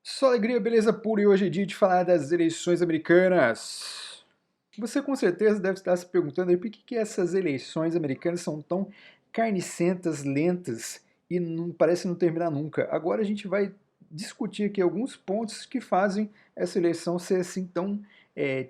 Só alegria, beleza pura, e hoje é dia de falar das eleições americanas. Você com certeza deve estar se perguntando aí por que essas eleições americanas são tão carnicentas, lentas e não parece não terminar nunca. Agora a gente vai discutir aqui alguns pontos que fazem essa eleição ser assim tão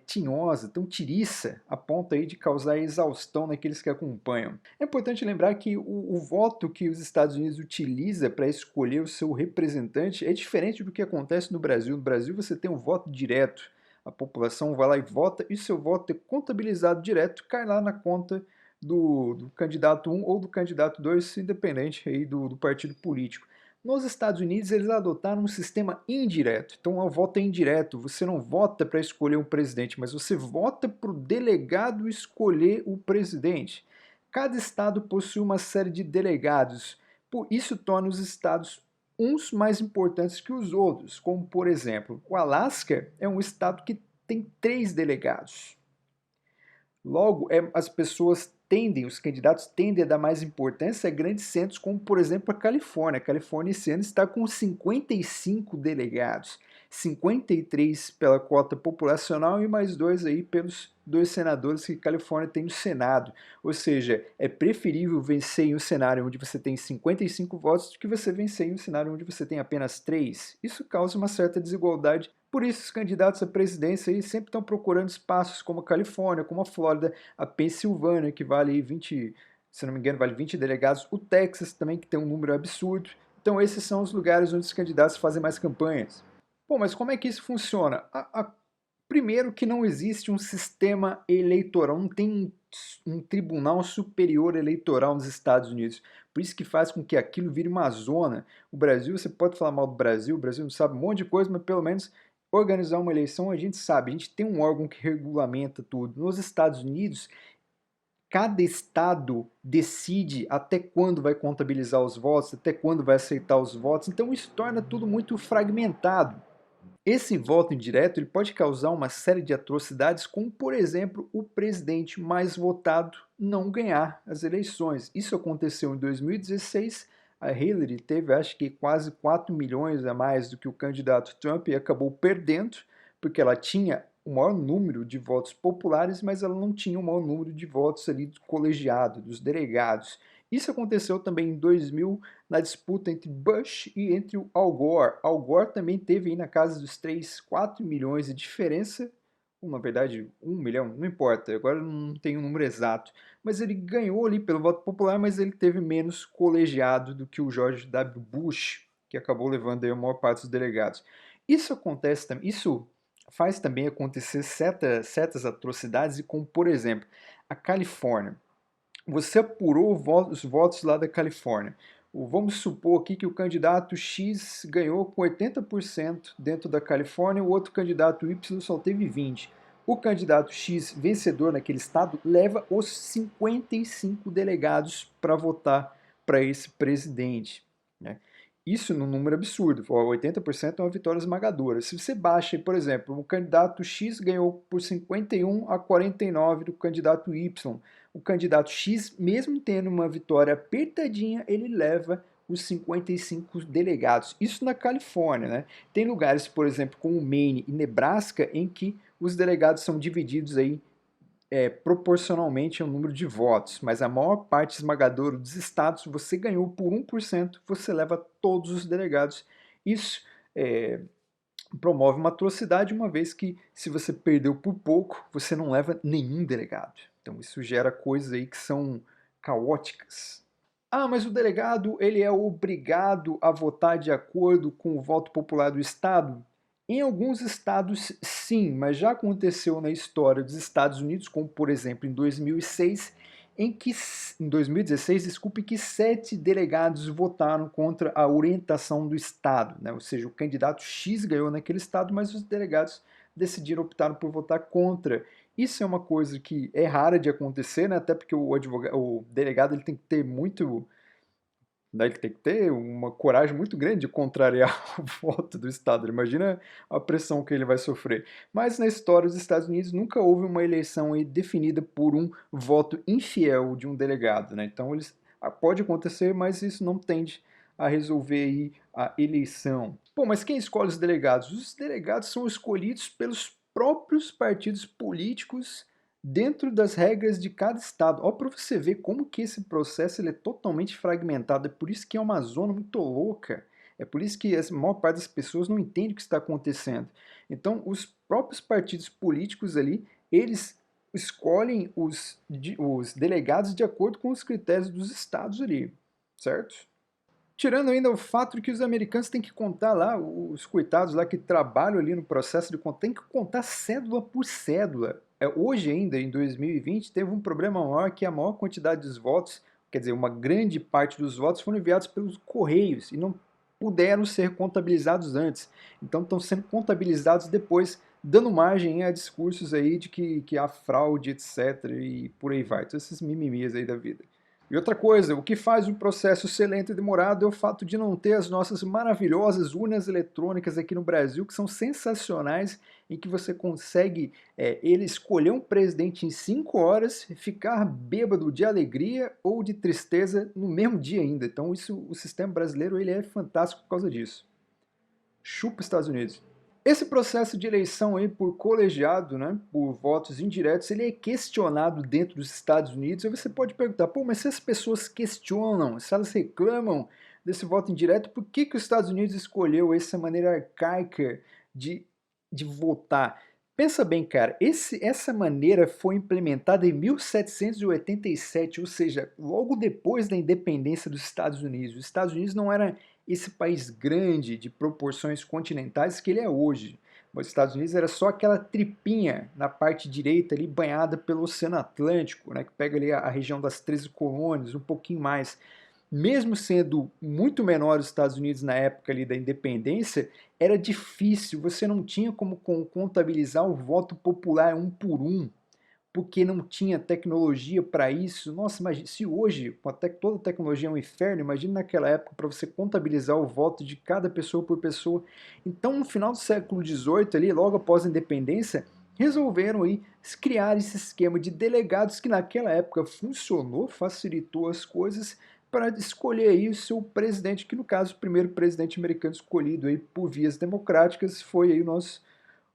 tinhosa, tão tiriça, a ponto aí de causar exaustão naqueles que acompanham. É importante lembrar que o voto que os Estados Unidos utiliza para escolher o seu representante é diferente do que acontece no Brasil. No Brasil você tem um voto direto. A população vai lá e vota, e seu voto é contabilizado direto, cai lá na conta do candidato 1 ou do candidato 2, independente aí do partido político. Nos Estados Unidos, eles adotaram um sistema indireto. Então, o voto é indireto. Você não vota para escolher um presidente, mas você vota para o delegado escolher o presidente. Cada estado possui uma série de delegados. Por isso torna os estados uns mais importantes que os outros, como por exemplo, o Alasca é um estado que tem 3 delegados. Logo, as pessoas tendem, os candidatos tendem a dar mais importância a grandes centros, como por exemplo a Califórnia. A Califórnia esse ano está com 55 delegados, 53 pela cota populacional e mais 2 aí pelos 2 senadores que a Califórnia tem no Senado. Ou seja, é preferível vencer em um cenário onde você tem 55 votos do que você vencer em um cenário onde você tem apenas 3. Isso causa uma certa desigualdade. Por isso, os candidatos à presidência aí sempre estão procurando espaços como a Califórnia, como a Flórida, a Pensilvânia, que vale 20, se não me engano, vale 20 delegados, o Texas também, que tem um número absurdo. Então, esses são os lugares onde os candidatos fazem mais campanhas. Bom, mas como é que isso funciona? Primeiro que não existe um sistema eleitoral, não tem um tribunal superior eleitoral nos Estados Unidos. Por isso que faz com que aquilo vire uma zona. O Brasil, você pode falar mal do Brasil, o Brasil não sabe um monte de coisa, mas pelo menos organizar uma eleição a gente sabe, a gente tem um órgão que regulamenta tudo. Nos Estados Unidos, cada estado decide até quando vai contabilizar os votos, até quando vai aceitar os votos, então isso torna tudo muito fragmentado. Esse voto indireto ele pode causar uma série de atrocidades, como, por exemplo, o presidente mais votado não ganhar as eleições. Isso aconteceu em 2016. A Hillary teve, acho que, quase 4 milhões a mais do que o candidato Trump e acabou perdendo, porque ela tinha o maior número de votos populares, mas ela não tinha o maior número de votos ali do colegiado, dos delegados. Isso aconteceu também em 2000, na disputa entre Bush e entre o Al Gore. Al Gore também teve aí na casa dos 3, 4 milhões de diferença, ou na verdade 1 milhão, não importa, agora não tenho o número exato, mas ele ganhou ali pelo voto popular, mas ele teve menos colegiado do que o George W. Bush, que acabou levando aí a maior parte dos delegados. Isso acontece também, isso faz também acontecer certas atrocidades, como por exemplo, a Califórnia. Você apurou os votos lá da Califórnia. Vamos supor aqui que o candidato X ganhou com 80% dentro da Califórnia, o outro candidato Y só teve 20%. O candidato X vencedor naquele estado leva os 55 delegados para votar para esse presidente, né? Isso num número absurdo, 80% é uma vitória esmagadora. Se você baixa, por exemplo, o candidato X ganhou por 51 a 49 do candidato Y, o candidato X, mesmo tendo uma vitória apertadinha, ele leva os 55 delegados. Isso na Califórnia, né? Tem lugares, por exemplo, como Maine e Nebraska, em que os delegados são divididos aí proporcionalmente ao número de votos, mas a maior parte esmagadora dos estados, você ganhou por 1%, você leva todos os delegados. Isso promove uma atrocidade, uma vez que se você perdeu por pouco, você não leva nenhum delegado. Então isso gera coisas aí que são caóticas. Ah, mas o delegado ele é obrigado a votar de acordo com o voto popular do estado? Em alguns estados, sim, mas já aconteceu na história dos Estados Unidos, como por exemplo em 2006, em 2016, desculpe, que 7 delegados votaram contra a orientação do Estado, né? Ou seja, o candidato X ganhou naquele Estado, mas os delegados decidiram optar por votar contra. Isso é uma coisa que é rara de acontecer, né? Até porque o delegado ele tem que ter muito, daí ele tem que ter uma coragem muito grande de contrariar o voto do Estado. Imagina a pressão que ele vai sofrer. Mas na história dos Estados Unidos nunca houve uma eleição aí definida por um voto infiel de um delegado, né? Então pode acontecer, mas isso não tende a resolver aí a eleição. Pô, mas quem escolhe os delegados? Os delegados são escolhidos pelos próprios partidos políticos dentro das regras de cada estado. Ó, para você ver como que esse processo ele é totalmente fragmentado. É por isso que é uma zona muito louca. É por isso que a maior parte das pessoas não entende o que está acontecendo. Então, os próprios partidos políticos ali, eles escolhem os delegados de acordo com os critérios dos estados ali, certo? Tirando ainda o fato de que os americanos têm que contar lá, os coitados lá que trabalham ali no processo de conta, têm que contar cédula por cédula. Hoje ainda, em 2020, teve um problema maior que a maior quantidade dos votos, quer dizer, uma grande parte dos votos foram enviados pelos correios e não puderam ser contabilizados antes. Então estão sendo contabilizados depois, dando margem a discursos aí de que há fraude, etc. e por aí vai. Todos esses mimimis aí da vida. E outra coisa, o que faz o processo ser lento e demorado é o fato de não ter as nossas maravilhosas urnas eletrônicas aqui no Brasil, que são sensacionais, em que você consegue ele escolher um presidente em 5 horas, ficar bêbado de alegria ou de tristeza no mesmo dia ainda. Então isso, o sistema brasileiro ele é fantástico por causa disso. Chupa Estados Unidos. Esse processo de eleição aí por colegiado, né, por votos indiretos, ele é questionado dentro dos Estados Unidos. E você pode perguntar, pô, mas se as pessoas questionam, se elas reclamam desse voto indireto, por que os Estados Unidos escolheu essa maneira arcaica de, de votar? Pensa bem, cara, essa maneira foi implementada em 1787, ou seja, logo depois da independência dos Estados Unidos. Os Estados Unidos não era esse país grande, de proporções continentais que ele é hoje. Os Estados Unidos era só aquela tripinha na parte direita ali, banhada pelo Oceano Atlântico, né, que pega ali a região das 13 colônias, um pouquinho mais. Mesmo sendo muito menor os Estados Unidos na época ali da independência, era difícil, você não tinha como contabilizar o voto popular um por um, porque não tinha tecnologia para isso. Nossa, imagina, se hoje toda tecnologia é um inferno, imagina naquela época para você contabilizar o voto de cada pessoa por pessoa. Então, no final do século XVIII, ali, logo após a independência, resolveram aí criar esse esquema de delegados que naquela época funcionou, facilitou as coisas para escolher aí o seu presidente, que no caso o primeiro presidente americano escolhido aí por vias democráticas foi aí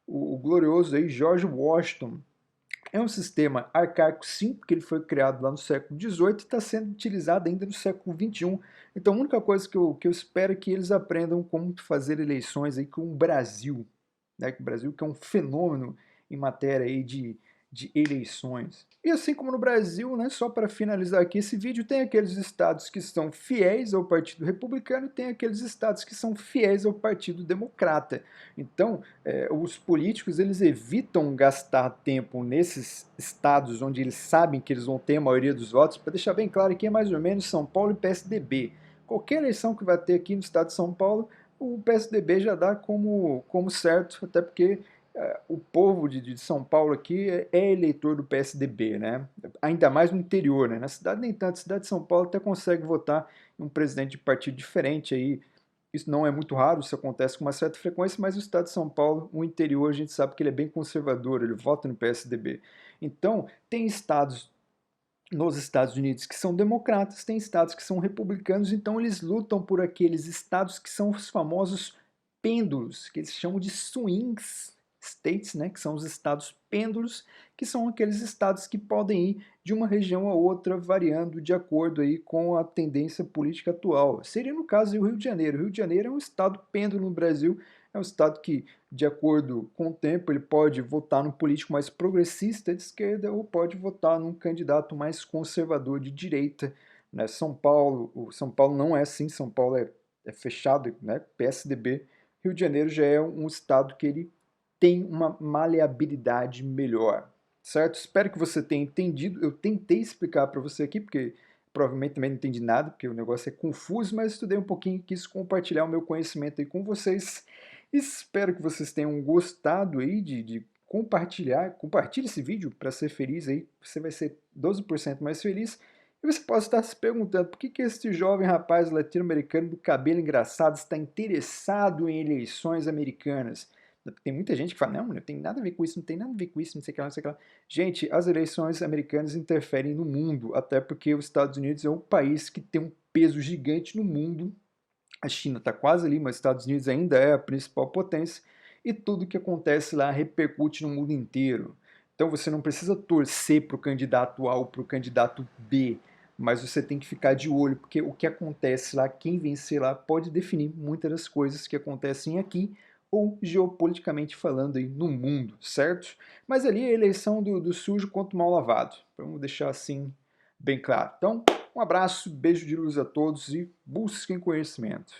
o glorioso aí George Washington. É um sistema arcaico, sim, porque ele foi criado lá no século XVIII e está sendo utilizado ainda no século XXI. Então, a única coisa que eu espero é que eles aprendam como fazer eleições aí com o Brasil, né? Que o Brasil que é um fenômeno em matéria aí de eleições. E assim como no Brasil, né, só para finalizar aqui esse vídeo, tem aqueles estados que são fiéis ao Partido Republicano e tem aqueles estados que são fiéis ao Partido Democrata. Então, os políticos eles evitam gastar tempo nesses estados onde eles sabem que eles vão ter a maioria dos votos, para deixar bem claro que é mais ou menos São Paulo e PSDB. Qualquer eleição que vai ter aqui no estado de São Paulo, o PSDB já dá como certo, até porque o povo de São Paulo aqui é eleitor do PSDB, né? Ainda mais no interior, né? Na cidade nem tanto, na cidade de São Paulo até consegue votar em um presidente de partido diferente aí. Isso não é muito raro, isso acontece com uma certa frequência, mas o estado de São Paulo, o interior, a gente sabe que ele é bem conservador, ele vota no PSDB. Então, tem estados nos Estados Unidos que são democratas, tem estados que são republicanos, então eles lutam por aqueles estados que são os famosos pêndulos, que eles chamam de swings states, né, que são os estados pêndulos, que são aqueles estados que podem ir de uma região a outra, variando de acordo aí com a tendência política atual. Seria no caso o Rio de Janeiro. O Rio de Janeiro é um estado pêndulo no Brasil, é um estado que, de acordo com o tempo, ele pode votar num político mais progressista de esquerda ou pode votar num candidato mais conservador de direita. Né? O São Paulo não é assim, São Paulo é fechado, né? PSDB. Rio de Janeiro já é um estado que ele tem uma maleabilidade melhor, certo? Espero que você tenha entendido. Eu tentei explicar para você aqui, porque provavelmente também não entendi nada, porque o negócio é confuso, mas estudei um pouquinho e quis compartilhar o meu conhecimento aí com vocês. Espero que vocês tenham gostado aí de compartilhar. Compartilhe esse vídeo para ser feliz aí, você vai ser 12% mais feliz. E você pode estar se perguntando por que esse jovem rapaz latino-americano do cabelo engraçado está interessado em eleições americanas. Tem muita gente que fala, não, não tem nada a ver com isso, não tem nada a ver com isso, não sei o que lá, não sei o que lá. Gente, as eleições americanas interferem no mundo, até porque os Estados Unidos é um país que tem um peso gigante no mundo A China está quase ali, mas os Estados Unidos ainda é a principal potência, e tudo que acontece lá repercute no mundo inteiro. Então você não precisa torcer para o candidato A ou para o candidato B, mas você tem que ficar de olho, porque o que acontece lá, quem vencer lá, pode definir muitas das coisas que acontecem aqui, ou geopoliticamente falando aí no mundo, certo? Mas ali é a eleição do sujo contra o mal lavado. Vamos deixar assim bem claro. Então, um abraço, beijo de luz a todos e busquem conhecimento.